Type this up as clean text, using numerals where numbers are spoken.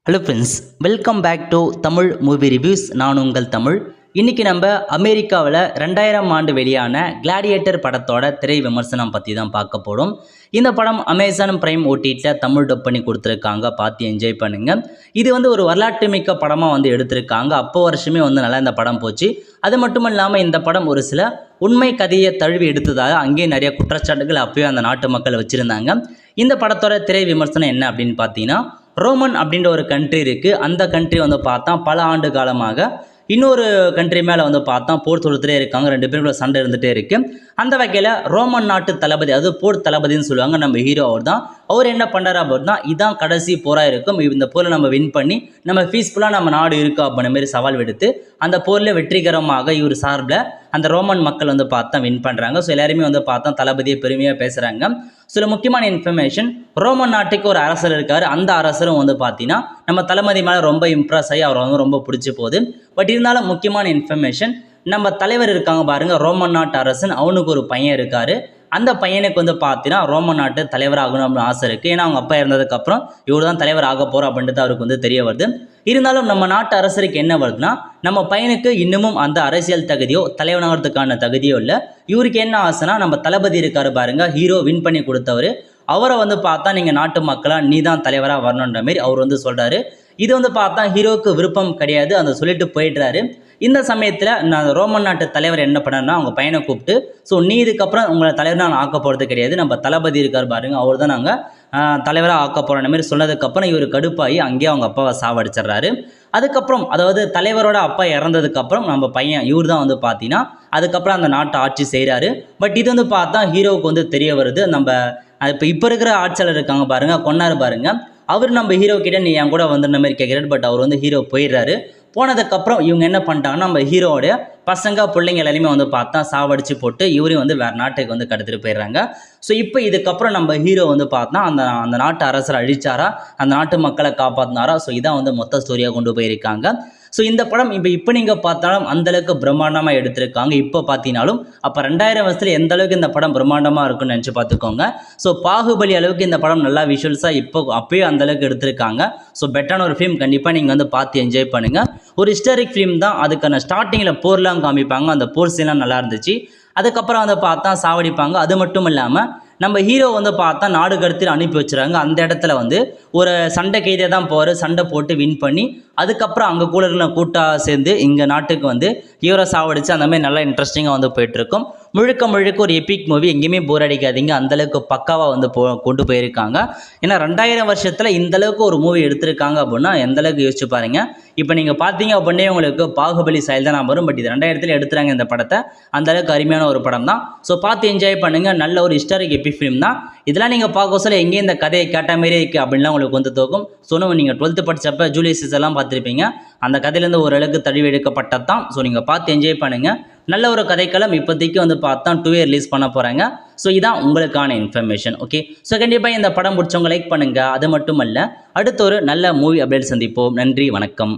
Hello friends, welcome back to Tamil movie reviews. நான் உங்கள் தமிழ். இன்றைக்கி நம்ம அமெரிக்காவில் 2000 ஆண்டு வெளியான கிளாடியேட்டர் படத்தோட திரை விமர்சனம் பற்றி தான் பார்க்க போகிறோம். இந்த படம் அமேசான் பிரைம் ஓடிடியில் தமிழ் டப் பண்ணி கொடுத்துருக்காங்க. பார்த்து என்ஜாய் பண்ணுங்கள். இது ஒரு வரலாற்று மிக்க படமாக எடுத்திருக்காங்க. அப்போ வருஷமே நல்லா இந்த படம் போச்சு. அது மட்டும் இல்லாமல் இந்த படம் ஒரு சில உண்மை கதையை தழுவி எடுத்ததாக அங்கேயும் நிறைய குற்றச்சாட்டுகள் அப்போயே அந்த நாட்டு மக்கள் வச்சுருந்தாங்க. இந்த படத்தோட திரை விமர்சனம் என்ன அப்படின்னு பார்த்தீங்கன்னா, ரோமன் அப்படின்ற ஒரு கண்ட்ரி இருக்குது. அந்த கண்ட்ரி பார்த்தா பல ஆண்டு காலமாக இன்னொரு கண்ட்ரி மேலே பார்த்தா போர் தொடுத்துட்டே இருக்காங்க. ரெண்டு பேருக்குள்ள சண்டை இருந்துகிட்டே இருக்குது. அந்த வகையில் ரோமன் நாட்டு தளபதி, அது போர் தளபதினு சொல்லுவாங்க, நம்ம ஹீரோ அவர் தான். அவர் என்ன பண்ணுறாரு அப்படின்னா, இதான் கடைசி போராக இருக்கும், இந்த போரில் நம்ம வின் பண்ணி நம்ம பீஸ்ஃபுல்லாக நம்ம நாடு இருக்கா அப்படின்ற மாதிரி சவால் விடுத்து அந்த போரில் வெற்றிகரமாக இவர் சார்பில் அந்த ரோமன் மக்கள் பார்த்தா வின் பண்ணுறாங்க. ஸோ எல்லாருமே பார்த்தா தளபதியை பெருமையாக பேசுகிறாங்க. சில முக்கியமான இன்ஃபர்மேஷன், ரோமன் நாட்டுக்கு ஒரு அரசர் இருக்கார். அந்த அரசரும் பார்த்தீங்கன்னா நம்ம தளபதி மேலே ரொம்ப இம்ப்ரெஸ் ஆகி அவர் ரொம்ப பிடிச்சி போகுது. பட் இருந்தாலும் முக்கியமான இன்ஃபர்மேஷன், நம்ம தலைவர் இருக்காங்க பாருங்கள், ரோமன் நாட்டு அரசன், அவனுக்கு ஒரு பையன் இருக்கார். அந்த பையனுக்கு பார்த்தீங்கன்னா ரோமன் நாட்டு தலைவராகணும் அப்படின்னு ஆசை இருக்குது. ஏன்னா அவங்க அப்பா இறந்ததுக்கப்புறம் இவர் தான் தலைவர் ஆக போகிறோம் அப்படின்றது அவருக்கு தெரிய வருது. இருந்தாலும் நம்ம நாட்டு அரசருக்கு என்ன வருதுன்னா, நம்ம பையனுக்கு இன்னமும் அந்த அரசியல் தகுதியோ தலைவனாகிறதுக்கான தகுதியோ இல்லை. இவருக்கு என்ன ஆசைனா, நம்ம தளபதி இருக்காரு பாருங்க, ஹீரோ வின் பண்ணி கொடுத்தவர், அவரை பார்த்தா நீங்கள் நாட்டு மக்களாக நீ தான் தலைவராக வரணுன்ற மாரி அவர் சொல்கிறாரு. இது பார்த்தா ஹீரோவுக்கு விருப்பம் கிடையாது. அந்த சொல்லிட்டு போயிடுறாரு. இந்த சமயத்தில் நான் ரோமன் நாட்டு தலைவர் என்ன பண்ணேன்னா, அவங்க பையனை கூப்பிட்டு, ஸோ நீ இதுக்கப்புறம் உங்களை தலைவர் நான் ஆக்க போகிறது கிடையாது, நம்ம தளபதி இருக்கார் பாருங்க, அவர் தான் நாங்கள் தலைவராக ஆக்க போகிற மாதிரி சொன்னதுக்கப்புறம் இவர் கடுப்பாகி அங்கேயே அவங்க அப்பாவை சாவடிச்சிட்றாரு. அதுக்கப்புறம் அதாவது தலைவரோட அப்பா இறந்ததுக்கப்புறம் நம்ம பையன் இவர் தான் பார்த்தீங்கன்னா அதுக்கப்புறம் அந்த நாட்டை ஆட்சி செய்கிறாரு. பட் இது பார்த்தா ஹீரோவுக்கு தெரிய வருது, நம்ம இப்போ இருக்கிற ஆட்சியாளர் இருக்காங்க பாருங்கள், கொன்னார் பாருங்கள், அவர் நம்ம ஹீரோ கிட்ட நீ என் கூட வந்துடுற மாதிரி கேட்குறாரு. பட் அவர் ஹீரோ போயிடுறாரு. போனதுக்கப்புறம் இவங்க என்ன பண்ணிட்டாங்கன்னா, நம்ம ஹீரோடைய பசங்க பிள்ளைங்க எல்லாருமே பார்த்தா சாவடிச்சு போட்டு இவரையும் வேறு நாட்டுக்கு கடத்திட்டு போயிடுறாங்க. ஸோ இப்போ இதுக்கப்புறம் நம்ம ஹீரோ பார்த்தா அந்த நாட்டு அரசரை அழிச்சாரா, அந்த நாட்டு மக்களை காப்பாற்றினாரா, ஸோ இதான் மொத்த ஸ்டோரியாக கொண்டு போயிருக்காங்க. ஸோ இந்த படம் இப்போ நீங்கள் பார்த்தாலும் அந்தளவுக்கு பிரம்மாண்டமாக எடுத்திருக்காங்க. இப்போ பார்த்தீங்கன்னாலும் அப்போ 2000 வருஷத்தில் எந்த அளவுக்கு இந்த படம் பிரம்மாண்டமாக இருக்குன்னு நினச்சி பார்த்துக்கோங்க. ஸோ பாகுபலி அளவுக்கு இந்த படம் நல்லா விஷுவல்ஸாக அப்போயே அந்தளவுக்கு எடுத்திருக்காங்க. ஸோ பெட்டரான ஒரு ஃபிலிம், கண்டிப்பாக நீங்கள் பார்த்து என்ஜாய் பண்ணுங்கள். ஒரு ஹிஸ்டாரிக் ஃபிலிம் தான். அதுக்கான ஸ்டார்டிங்கில் போர்லாம் காமிப்பாங்க, அந்த போர் சீன்லாம் நல்லா இருந்துச்சு. அதுக்கப்புறம் பார்த்தா சாவடிப்பாங்க. அது மட்டும் இல்லாமல் நம்ம ஹீரோ பார்த்தா நாடு கடத்திட்டு அனுப்பி வச்சுறாங்க. அந்த இடத்துல ஒரு சண்டை கைதே தான் போகிற, சண்டை போட்டு வின் பண்ணி அதுக்கப்புறம் அங்கே கூட இருக்கிற கூட்டாக சேர்ந்து இங்கே நாட்டுக்கு ஹீரோ சாவடிச்சு அந்த மாதிரி நல்லா இன்ட்ரெஸ்டிங்காக போயிட்டுருக்கும். முழுக்க முழுக்க ஒரு எபிக் மூவி, எங்கேயுமே போர் அடிக்காதீங்க. அந்தளவுக்கு பக்காவாக கொண்டு போயிருக்காங்க. ஏன்னா 2000 வருஷத்தில் இந்தளவுக்கு ஒரு மூவி எடுத்திருக்காங்க அப்படின்னா எந்தளவுக்கு யோசிச்சு பாருங்கள். இப்போ நீங்கள் பார்த்தீங்க அப்படின்னே உங்களுக்கு பாகுபலி ஸ்டைல் தான் வரும். பட் இது 2000 எடுத்துறாங்க இந்த படத்தை. அந்தளவுக்கு அருமையான ஒரு படம் தான். ஸோ பார்த்து என்ஜாய் பண்ணுங்கள். நல்ல ஒரு ஹிஸ்டாரிக் எபிக் ஃபிலிம் தான். இதெல்லாம் நீங்கள் பார்க்க சொல்ல எங்கேயும் இந்த கதையை கேட்ட மாரியே இருக்குது அப்படின்லாம் உங்களுக்கு தோக்கும். ஸோ நீங்கள் 12th படித்தப்ப ஜூலியஸ் சீசர்லாம் பார்த்துருப்பீங்க. அந்த கதையிலேருந்து ஓரளவுக்கு தழுவி எடுக்கப்பட்டது தான். ஸோ நீங்கள் பார்த்து என்ஜாய் பண்ணுங்கள். நல்ல ஒரு கதைக்களம். இப்போதைக்கு பார்த்தா 2 ரிலீஸ் பண்ண போகிறாங்க. ஸோ இதான் உங்களுக்கான இன்ஃபர்மேஷன். ஓகே, ஸோ கண்டிப்பாக இந்த படம் பிடிச்சவங்க லைக் பண்ணுங்கள். அது மட்டும் அல்ல, அடுத்த ஒரு நல்ல மூவி அப்டேட் சந்திப்போம். நன்றி, வணக்கம்.